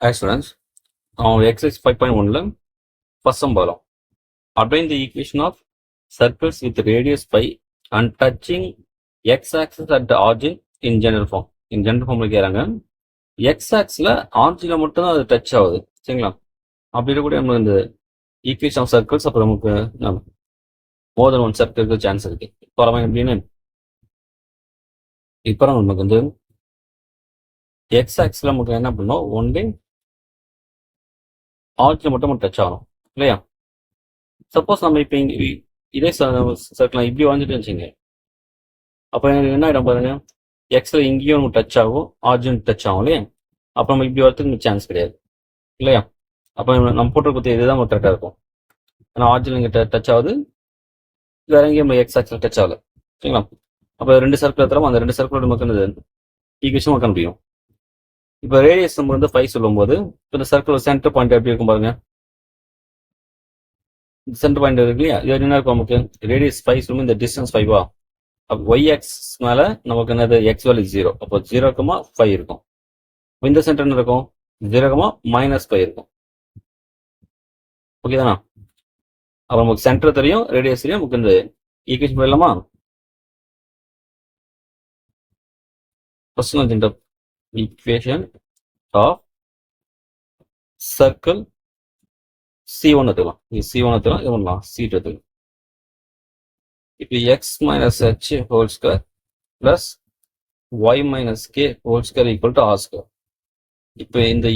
Hi students, exercise 5.1ல first sum பார்க்கலாம். Obtain the equation of circles with radius pi and touching x-axis at the origin in general form. In general form கேட்குறாங்க. x-axisல ஆரிஜினில் மட்டும் தான் அது touch ஆகுது. சரிங்களா? அப்படி கூட நமக்கு இந்த ஈக்குவேஷன் ஆஃப் சர்க்கிள்ஸ் அப்புறம் நமக்கு மோர் தென் ஒன் சர்க்கிளுக்கு சான்ஸ் இருக்கு. இப்போ எப்படின்னு இப்போ நமக்கு வந்து x-axisல நமக்கு என்ன பண்ணோம், ஒன்லி ஆரிஜின் மட்டும் டச் ஆகணும் இல்லையா? சப்போஸ் நம்ம இப்போ இதே சர்க்கிள் இப்படி வந்துட்டு வச்சுங்க, அப்போ எனக்கு என்ன ஆகிடும் பாருங்க, எக்ஸ்ல இங்கேயும் டச் ஆகும், ஆரிஜின் டச் ஆகும் இல்லையா? அப்போ நம்ம இப்படி வரதுக்கு சான்ஸ் கிடையாது இல்லையா? அப்போ நம்ம போட்டு பற்றி இதுதான் கரெக்டாக இருக்கும். ஏன்னா ஆரிஜின் இங்கே டச் ஆகுது, வேற எங்கேயும் நம்ம எக்ஸ் ஆக்சில் டச் ஆகல. சரிங்களா? அப்போ ரெண்டு சர்க்கிள் தரமா அந்த ரெண்டு சர்க்கிளோட மக்கள் ஈக்குவேஷன் மக்கள் முடியும். இப்போ ரேடியஸ் நம்ம வந்து 5 சொல்லும்போது இந்த சர்க்கிள் சென்டர் பாயிண்ட் எப்படி இருக்கும் பாருங்க, சென்டர் பாயிண்ட் இருக்கு இல்லையா? இது என்ன இருக்கும் நமக்கு, ரேடியஸ் 5 சொல்லும்போது இந்த டிஸ்டன்ஸ் 5வா, அப்போ ஒய் எக்ஸ் மேல நமக்கு என்னது எக்ஸ் வேல்யூ 0, அப்போ 0,5 இருக்கும். இந்த சென்டர் என்ன இருக்கும், 0,-5 இருக்கும். ஓகே தானா? அப்போ நமக்கு சென்டர் தெரியும், ரேடியஸ் தெரியும், நமக்கு இந்த ஈக்குவேஷன் போயிடலாமா? ஃபர்ஸ்ட் இந்த equation of circle C1 எடுத்துக்கலாம். C1 எடுத்துக்கலாம், இது பண்ணலாம் C2 எடுத்துக்கலாம். இப்போ x minus h whole square plus y minus k whole square equal to r square. இப்போ இந்த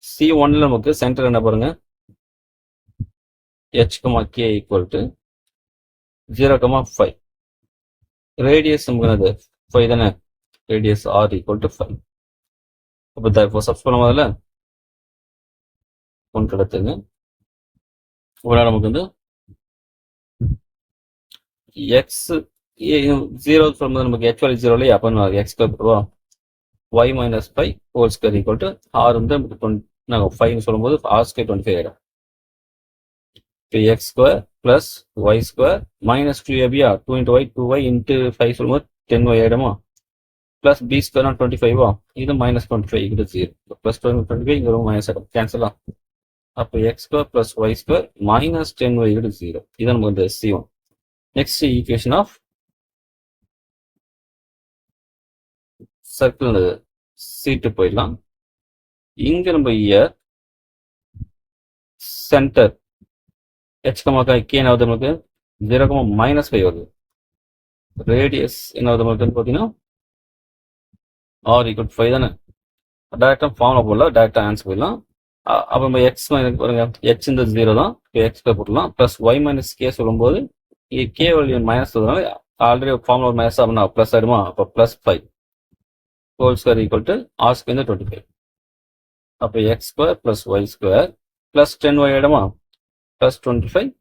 C1ல நமக்கு சென்டர் என்ன பாருங்க, h, k equal to 0,5. Radius நமக்கு என்னது 5 தானே, ரேடியஸ் r equal to 5. அப்போ இப்போ சப்ஸ் பண்ண முதல்ல ஒன்று கிடத்துங்க. நமக்கு வந்து எக்ஸ் 0 சொல்லும்போது நமக்கு h வேல்யூ 0 இல்லையா? அப்போ x square y minus 5 whole square equal to r வந்து நாங்கள் 5 சொல்லும்போது ஆர் ஸ்கொயர் 25 ஆகிடும். இப்போ x square plus y square minus 2ab 2 × y 2y × 5 சொல்லும்போது 10y ஆகிடுமா? பிளஸ் பி ஸ்கொயர் 25வா, இது மைனஸ் 25 இது 0, பிளஸ் 25 இங்கே வரும் மைனஸ் ஆகிடும், கேன்சலா? அப்போ x square plus y square minus 10y இது 0. இது நமக்கு வந்து C1. Next equation of circle C2 போயிடலாம். இங்க நம்ம சென்டர் h, k என்ன ஆகுது நமக்கு 0,-5 வருது. ரேடியஸ் என்ன ஆகுது நமக்கு பார்த்தீங்கன்னா r = 5 தானே. டேரக்டா ஃபார்முலா போடலாம், டேரக்டா ஆன்சர் போயிடலாம். அப்போ நம்ம எக்ஸ் மைனஸ் பாருங்க, h இந்த 0 தான், எக்ஸ் போட்டுடலாம். பிளஸ் ஒய் மைனஸ் கே சொல்லும்போது இங்கே கே வேல்யூ மைனஸ் வருதுனால ஆல்ரெடி ஃபார்முலா மைனஸ் அப்படின்னா பிளஸ் ஆயிடுமா? அப்போ plus 5 whole square equal to r square 25. அப்போ x square plus y square plus 10y ஆயிடுமா? பிளஸ் 25,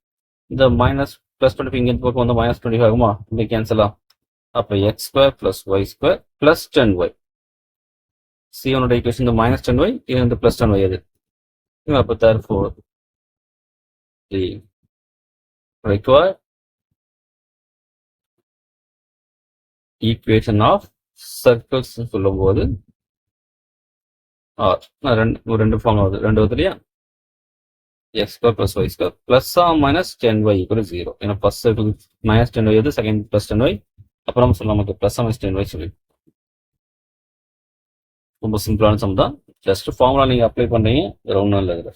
இந்த மைனஸ் பிளஸ் 25 இங்கே பக்கம் வந்து மைனஸ் 25 ஆகுமா? இங்கே கேன்சலா? அப்போ x square plus y square plus 10y. C1 equation இந்த minus 10y, இது வந்து plus 10y அது. அப்போ therefore the required equation of circles சொல்லும்போது ரெண்டு ஃபார்ம் ஆகுது, ரெண்டு வருது இல்லையா? x square plus y square plus or minus 10y equal to 0. ஏன்னா ஃபர்ஸ்ட் சர்க்கிள் minus 10y வருது, செகண்ட் plus 10y, அப்புறம் சொல்லலாம் நமக்கு plus or minus 10y சொல்லி. ரொம்ப சிம்பிளான சம் தான். ஜஸ்ட் ஃபார்முலா நீங்க அப்ளை பண்றீங்க, வேற ஒன்றும் இல்லை.